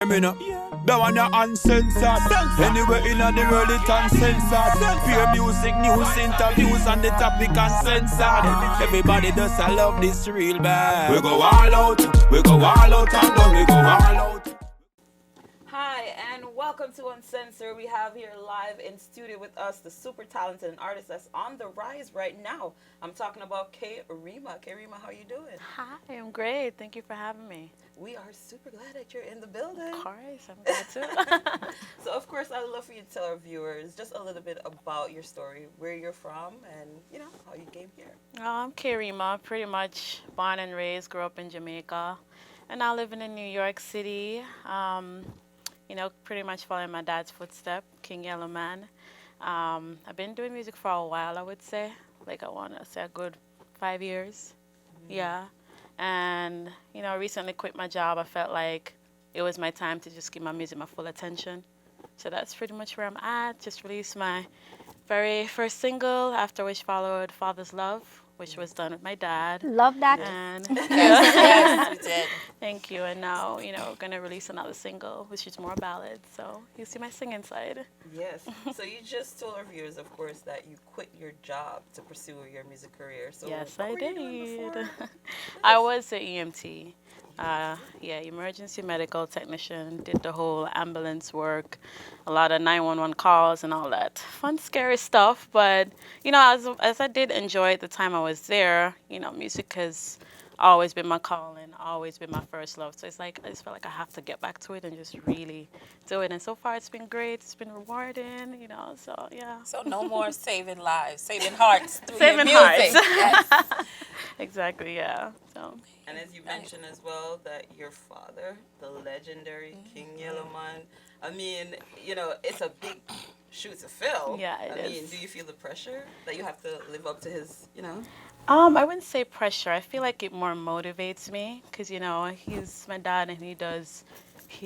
Me no, that one ya uncensored. Anywhere in the world it uncensored. Pure music, news, interviews on the topic uncensored. Everybody does I love this real bad. We go all out, and then we go all out. Hi, and welcome to Uncensored. We have here live in studio with us the super talented artist that's on the rise right now. I'm talking about K-Rima. K-Rima, how you doing? Hi, I'm great. Thank you for having me. We are super glad that you're in the building. Of course, I'm glad to. So, of course, I'd love for you to tell our viewers just a little bit about your story, where you're from, and, you know, how you came here. I'm K-Rima, pretty much born and raised, grew up in Jamaica, and now living in New York City. You know, pretty much following my dad's footsteps, King Yellowman. I've been doing music for a while, I would say. Like, I want to say a good 5 years. Yeah. And, you know, I recently quit my job. I felt like it was my time to just give my music my full attention. So that's pretty much where I'm at. Just released my very first single, after which followed Father's Love, which was done with my dad. Love that. And Yes, we did. Thank you. And now, you know, we're going to release another single, which is more ballad. So you see my singing side. Yes. So you just told our viewers, of course, that you quit your job to pursue your music career. So Yes, what I were you doing did. before? I was an EMT. Emergency medical technician, did the whole ambulance work, a lot of 911 calls and all that fun, scary stuff. But, you know, as I did enjoy it the time I was there, you know, music has always been my calling, always been my first love. So it's like, I just felt like I have to get back to it and just really do it. And so far it's been great. It's been rewarding, you know, so yeah. So no more saving lives, saving hearts through Saving your music. hearts. Yes. Exactly, yeah. So. And as you mentioned as well, that your father, the legendary King Yellowman, I mean, you know, it's a big shoe to fill. Yeah, it I is. mean, do you feel the pressure that you have to live up to his, you know? I wouldn't say pressure. I feel like it more motivates me because, you know, he's my dad and he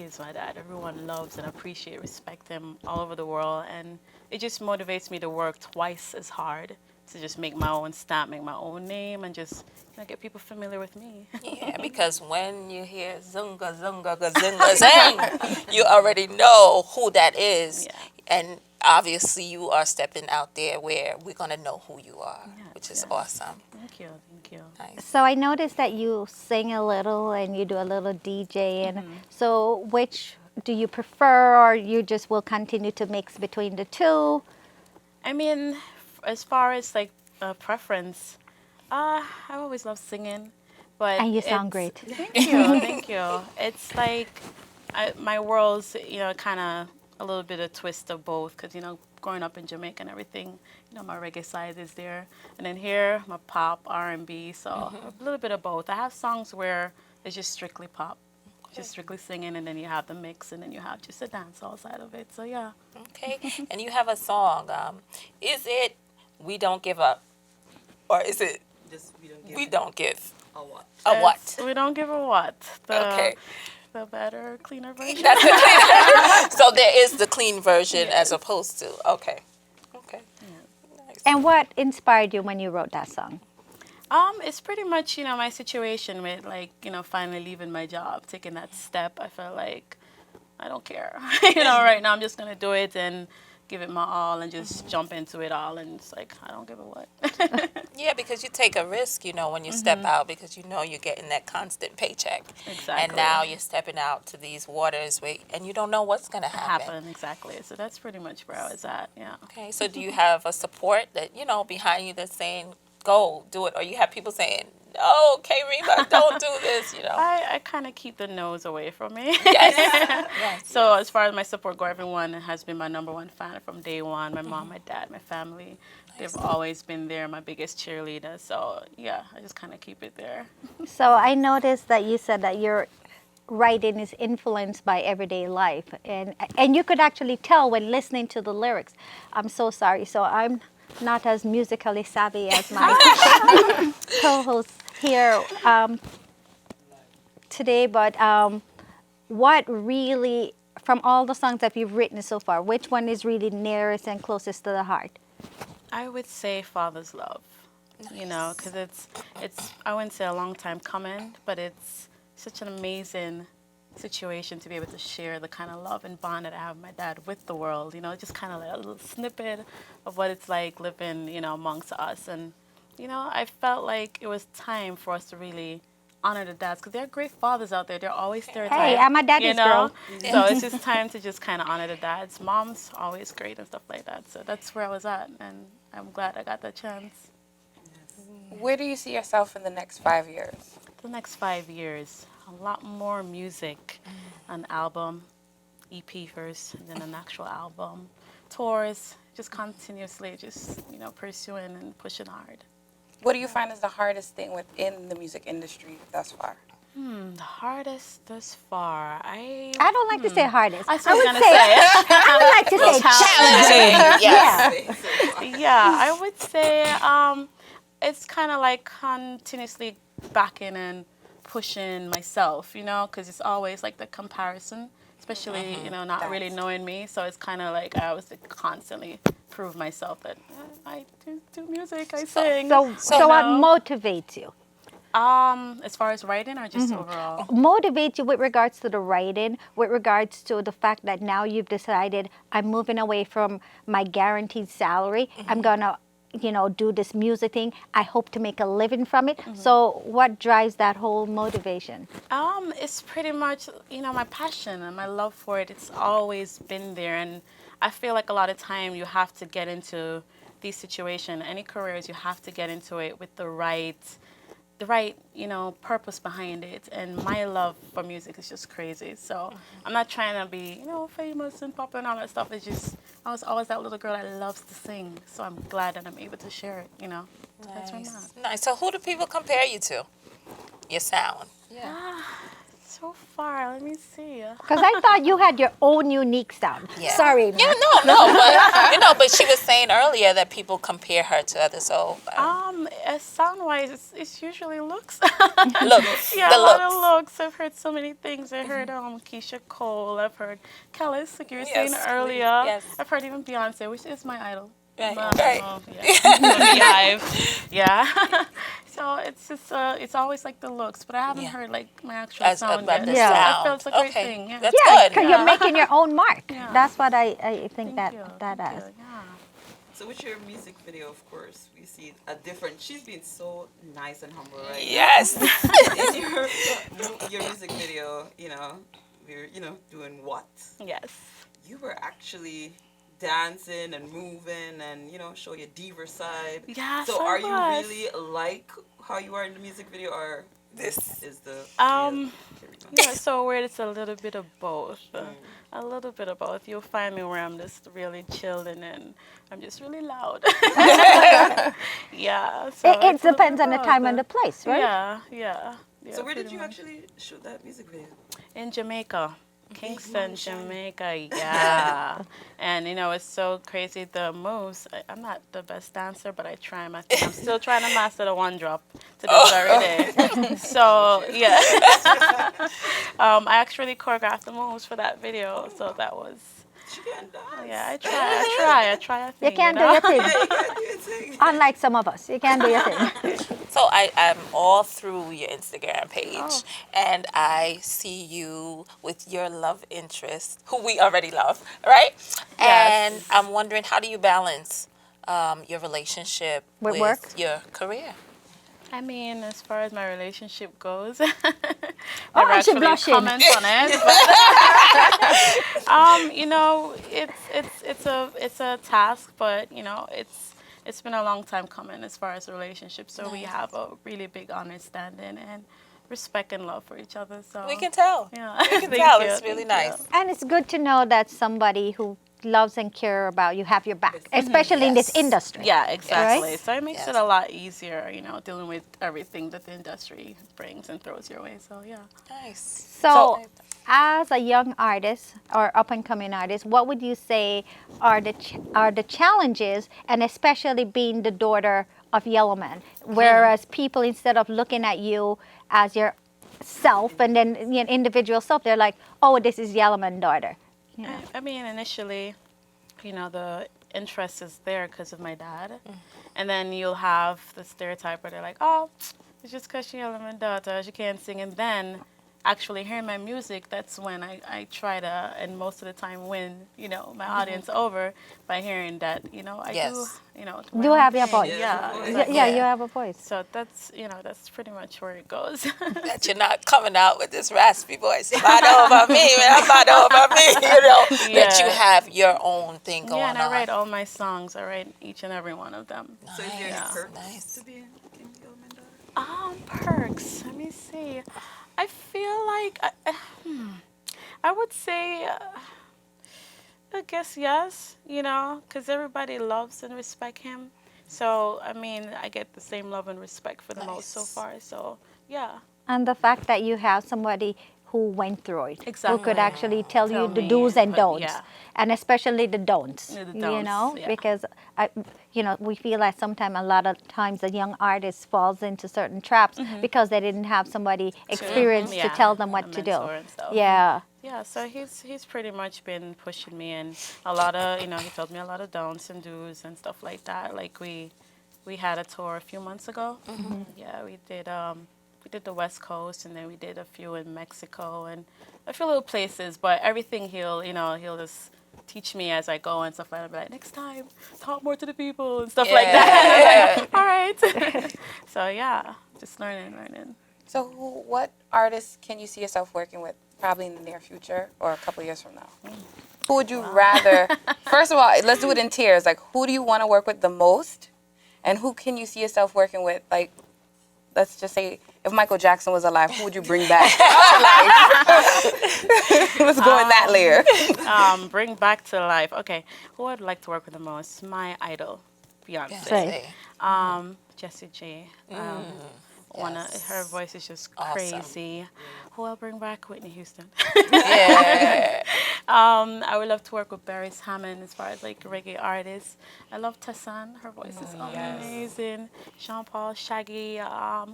is my dad. Everyone loves and appreciates, respect him all over the world. And it just motivates me to work twice as hard to just make my own stamp, make my own name, and just, you know, get people familiar with me. Yeah, because when you hear Zunga, Zunga, Zunga, Zang, you already know who that is. Yeah. And obviously you are stepping out there where we're going to know who you are, which is awesome. Thank you, thank you. Nice. So I noticed that you sing a little and you do a little DJing. So which do you prefer, or you just will continue to mix between the two? I mean, as far as like preference, I always love singing. But And you sound great. Thank you, thank you. It's like my world's, you know, kind of a little bit of twist of both because, you know, growing up in Jamaica and everything, you know, my reggae side is there. And then here, my pop, R&B, so a little bit of both. I have songs where it's just strictly pop, just strictly singing, and then you have the mix, and then you have just the dancehall side of it. So, yeah. Okay. And you have a song. Is it We Don't Give Up? Or is it Just we We Don't Give a what? a what? We don't give a what. Okay. The better, cleaner version. That's the clean. So there is the clean version as opposed to, okay. Nice. And what inspired you when you wrote that song? It's pretty much, you know, my situation with, like, you know, finally leaving my job, taking that step. I felt like I don't care. You know, right now I'm just going to do it and give it my all and just jump into it all. And it's like, I don't give a what. Yeah, because you take a risk, you know, when you step out because you know you're getting that constant paycheck. Exactly. And now you're stepping out to these waters and you don't know what's going to happen. Exactly. So that's pretty much where I was at, yeah. Okay, so do you have a support that, you know, behind you that's saying, go, do it? Or you have people saying, no, K-Rima, don't do this, you know? I kind of keep the nose away from me. Yes. So as far as my support go, everyone has been my number one fan from day one. My mom, my dad, my family. They've always been there, my biggest cheerleader. So, yeah, I just kind of keep it there. So I noticed that you said that your writing is influenced by everyday life. And you could actually tell when listening to the lyrics. I'm so sorry. So I'm not as musically savvy as my co-host here today. But what really, from all the songs that you've written so far, which one is really nearest and closest to the heart? I would say Father's Love, you know, because it's I wouldn't say a long time coming, but it's such an amazing situation to be able to share the kind of love and bond that I have with my dad with the world. You know, just kind of like a little snippet of what it's like living, you know, amongst us. And, you know, I felt like it was time for us to really honor the dads because there are great fathers out there. They're always stereotyped. Hey, I'm a daddy's you know? girl. So it's just time to just kind of honor the dads. Mom's always great and stuff like that. So that's where I was at, and I'm glad I got that chance. Where do you see yourself in the next 5 years? The next 5 years, a lot more music, an album, EP first, and then an actual album, tours, just continuously just, you know, pursuing and pushing hard. What do you find is the hardest thing within the music industry thus far? The hardest thus far, I don't like to say hardest. I I was would gonna say, say. I would like to say Challenging. Yes. Yeah. Yeah, I would say it's kind of like continuously backing and pushing myself, you know, because it's always like the comparison, especially, you know, not really knowing me. So it's kind of like I always constantly prove myself that I do music, I sing. So you what know. motivates you? As far as writing or just overall? Motivates you with regards to the writing, with regards to the fact that now you've decided I'm moving away from my guaranteed salary. I'm gonna, you know, do this music thing. I hope to make a living from it. So what drives that whole motivation? It's pretty much, you know, my passion and my love for it. It's always been there, and I feel like a lot of time you have to get into these situations, any careers, you have to get into it with the right, you know, purpose behind it. And my love for music is just crazy. So I'm not trying to be, you know, famous and popular and all that stuff. It's just, I was always that little girl that loves to sing. So I'm glad that I'm able to share it, you know. So that's where I'm at. Nice. So who do people compare you to? Your sound. So far, let me see. Because I thought you had your own unique sound. Yeah. Sorry. Yeah, no, but you know, but she was saying earlier that people compare her to others. So Sound-wise, it's usually looks. looks, Yeah, the a lot looks. of looks. I've heard so many things. I heard Keisha Cole. I've heard Kellis, like you were saying Yes, earlier. yes. I've heard even Beyonce, which is my idol. Right, But, right. yeah. Yeah. So it's just it's always like the looks, but I haven't Yeah. heard like my actual As sound about yet. the Yeah. That sound. feels a great Okay, thing. Yeah. that's Yeah, good. because you're making your own mark. Yeah. That's what I think Thank you. that Thank as. you. Yeah. So with your music video, of course, we see a different. She's been so nice and humble, right? Yes. In your music video, you know, we're doing what? Yes. You were actually dancing and moving and show your diva side. Yes, So I are you was. really like how you are in the music video, or This is the Yeah, so weird. It's a little bit of both. A little bit of both. You'll find me where I'm just really chilling and I'm just really loud. Yeah. So It it's a little depends bit on the of time both. and the place, right? Yeah. So where did pretty you much. actually shoot that music video? In Jamaica. Kingston, Jamaica, yeah. And it's so crazy, the moves. I'm not the best dancer, but I try. I'm still trying to master the one drop to this very day. So, yeah. I actually choreographed the moves for that video, so that was, She can't dance. yeah, I try a thing. You can't do know? your thing. You can't do your thing. Unlike some of us, you can't do your thing. So I'm all through your Instagram page, Oh. and I see you with your love interest, who we already love, right? Yes. And I'm wondering, how do you balance your relationship With with work? your career? I mean, as far as my relationship goes, Oh, never I should actually blush in. comment on it. But, it's a task, but it's been a long time coming as far as a relationship. So we have a really big understanding and respect and love for each other. So We can tell. yeah, We can Thank tell. you, It's really thank nice. you. And it's good to know that somebody who loves and care about you have your back, especially in this Yes. industry. Yeah, exactly. Right? So it makes Yes. it a lot easier, dealing with everything that the industry brings and throws your way. So yeah. Nice. So, as a young artist or up-and-coming artist, what would you say are the challenges, and especially being the daughter of Yellowman, whereas people, instead of looking at you as your self and then individual self, they're like, oh, this is Yellowman daughter. Yeah. I mean, initially, the interest is there because of my dad. And then you'll have the stereotype where they're like, oh, it's just because she's my daughter, she can't sing. And then actually hearing my music, that's when I try to, and most of the time win, you know, my audience over by hearing that, you know, I do, Yes. you know, You have your voice. Yeah, Yeah, exactly. Yeah, you have a voice. So that's, you know, that's pretty much where it goes. That you're not coming out with this raspy voice. Bad over me, man. Bad over me. You know, that you Yeah. have your own thing going Yeah, and I on. write all my songs. I write each and every one of them. So is there any Nice, perks nice. to being King Yellowman daughter? Perks. Let me see. I feel like I would say, I guess yes. You know, because everybody loves and respect him. So I mean, I get the same love and respect for the most so Nice. far. So yeah. And the fact that you have somebody who went through it, who Exactly. could actually tell you Tell the me, do's and don'ts, yeah. and especially the don'ts, The you don'ts, know, yeah. because you know, we feel like sometimes a lot of times a young artist falls into certain traps because they didn't have somebody experienced to Yeah, tell them a what to do. mentor and stuff. Yeah. Yeah, so he's pretty much been pushing me, and a lot of, you know, he told me a lot of don'ts and do's and stuff like that. Like we had a tour a few months ago. Yeah, we did the West Coast, and then we did a few in Mexico and a few little places. But everything he'll just teach me as I go and stuff like that. I'll be like, next time, talk more to the people and stuff like that. And I'm like, all right. So yeah, just learning. So what artists can you see yourself working with probably in the near future or a couple years from now? Who would you rather, first of all, let's do it in tiers. Like, who do you want to work with the most? And who can you see yourself working with? Like, let's just say if Michael Jackson was alive, who would you bring back to life? Let's go in that layer. Bring back to life. Okay, who I'd like to work with the most? My idol, Beyonce. Say. Jessie J. Yes. Her voice is just Awesome. crazy. Who I'll bring back? Whitney Houston. Yeah. I would love to work with Barry Hammond as far as like reggae artists. I love Tessan. Her voice is amazing. Sean Paul, Shaggy,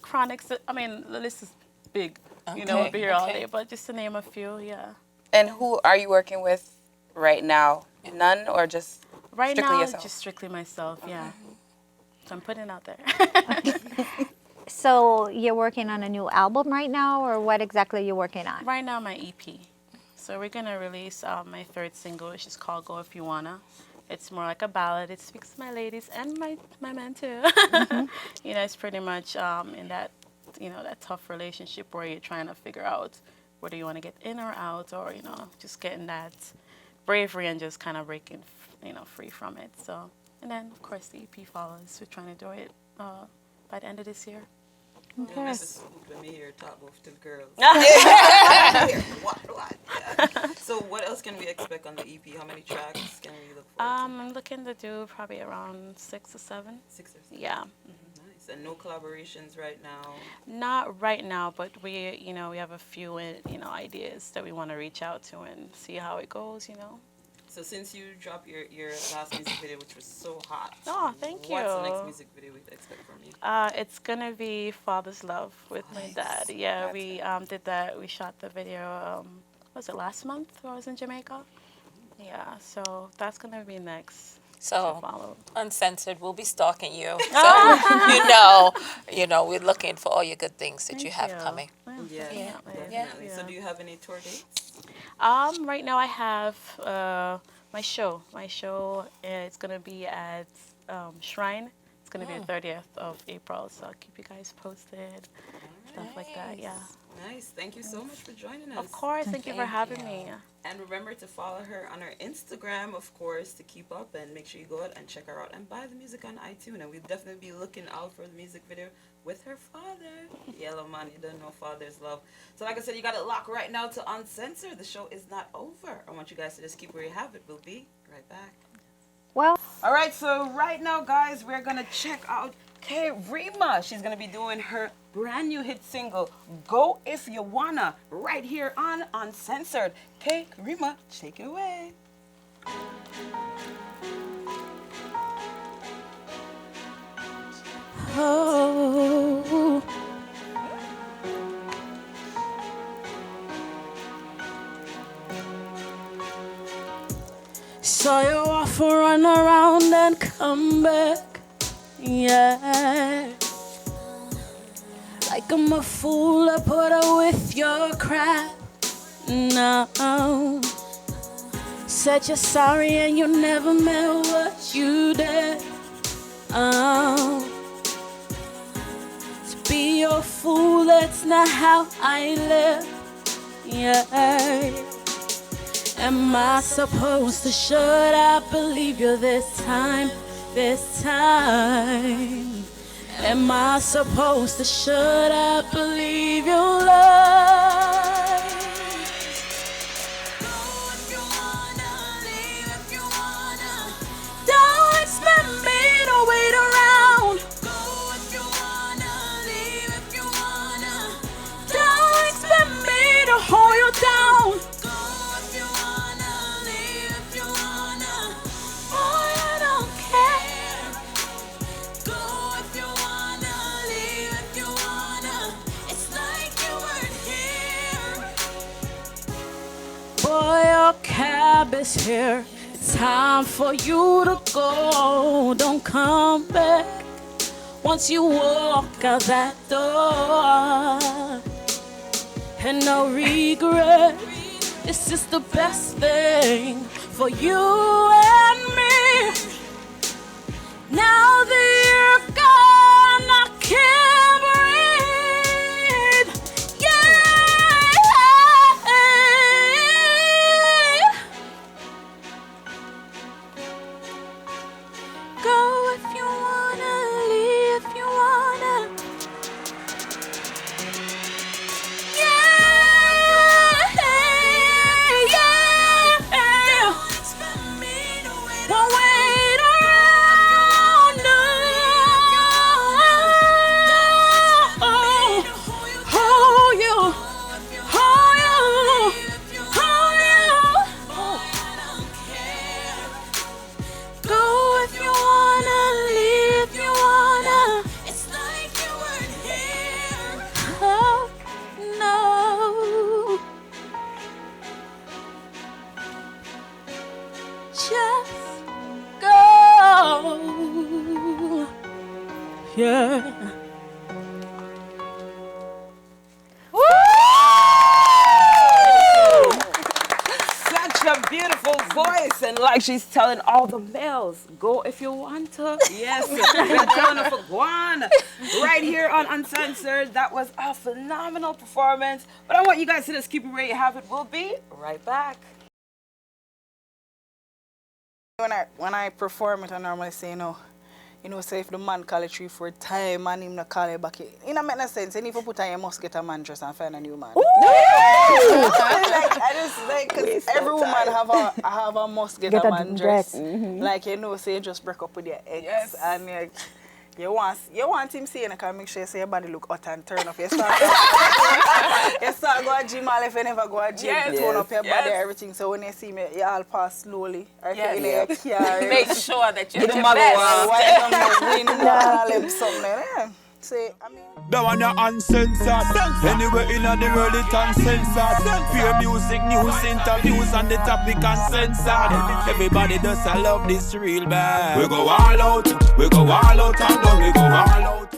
Chronix. I mean, the list is big. You know, we'll be here all day. But just to name a few, yeah. And who are you working with right now? None or just Right strictly now, yourself? just strictly myself, yeah. So I'm putting it out there. So you're working on a new album right now, or what exactly are you working on? Right now, my EP. So we're gonna release my third single, which is called "Go If You Wanna." It's more like a ballad. It speaks to my ladies and my men too. You know, it's pretty much in that, you know, that tough relationship where you're trying to figure out whether you want to get in or out, or you know, just getting that bravery and just kind of breaking, you know, free from it. So, and then of course the EP follows. We're trying to do it by the end of this year. Okay. Let me hear talk both to the girls. What? Yeah. So what else can we expect on the EP? How many tracks can we look forward to? I'm looking to do probably around 6 or 7. 6 or 7. Yeah. Nice. And no collaborations right now? Not right now, but we, you know, we have a few, you know, ideas that we want to reach out to and see how it goes, you know. So since you dropped your last music video, which was so hot. Oh, thank you. What's the next music video we expect from you? It's gonna be Father's Love with my dad. Yeah, we did that. We shot the video. Was it last month? I was in Jamaica. Yeah, so that's gonna be next. So, Follow. Uncensored, we'll be stalking you. So, you know, we're looking for all your good things that you have coming. Yeah, definitely. Yeah. So do you have any tour dates? Right now I have my show. My show is gonna be at Shrine. It's gonna be the 30th of April. So I'll keep you guys posted. Stuff like that. Yeah. Nice. Thank you so much for joining us. Of course. Thank you for having me. And remember to follow her on her Instagram, of course, to keep up, and make sure you go out and check her out and buy the music on iTunes. And we'll definitely be looking out for the music video with her father. Yellowman, you don't know father's love. So like I said, you got it locked right now to Uncensored. The show is not over. I want you guys to just keep where you have it. We'll be right back. Well, all right, so right now, guys, we're going to check out Rima. She's going to be doing her brand new hit single, Go If You Wanna, right here on Uncensored. Rima, take it away. Oh. Saw you off, run around and come back. Yeah. Like I'm a fool, I put up with your crap. No. Said you're sorry and you never meant what you did. Oh. To be your fool, that's not how I live. Yeah. Am I supposed to, should I believe you this time? This time? Am I supposed to, should I believe your love? Go if you wanna, leave if you wanna. Don't expect me to wait around. Go if you wanna, leave if you wanna. Don't expect me to hold you down. Go if you wanna, leave if you wanna. Oh, I don't care. Go if you wanna, leave if you wanna. It's like you weren't here. Boy, your cab is here. It's time for you to go. Don't come back once you walk out that door. And no regret. This is the best thing for you and me. Now that you're gone, I can't breathe. Yeah. Go if you wanna, leave if you wanna. Yeah, yeah. Won't wait around, no. Hold you, hold you, hold you. Go if you wanna, leave if you wanna. It's like you weren't here. Oh no. Just go. Yeah. Such a beautiful voice, and like she's telling all the males, go if you want to. Yes, we're telling them for go on. Right here on Uncensored, that was a phenomenal performance. But I want you guys to just keep it where you have it. We'll be right back. When I perform it, I normally say, say if the man call it 3-4 times and him not call it back, it don't make no sense. And if you put on, you must get a man dress and find a new man. Cause every woman have a must get a man dress. Like say you just break up with your ex and you want him saying, I make sure you say your body look hot and turn up. You start go to gym all if you never go to gym, turn up your body, everything. So when you see me, you all pass slowly. Or in your car. Make sure that you're your best. Say, I mean, that one you're uncensored. Anywhere in the world it uncensored. Pure music, news, interviews on the topic uncensored. Everybody does I love this real bad. We go all out and done, we go all out.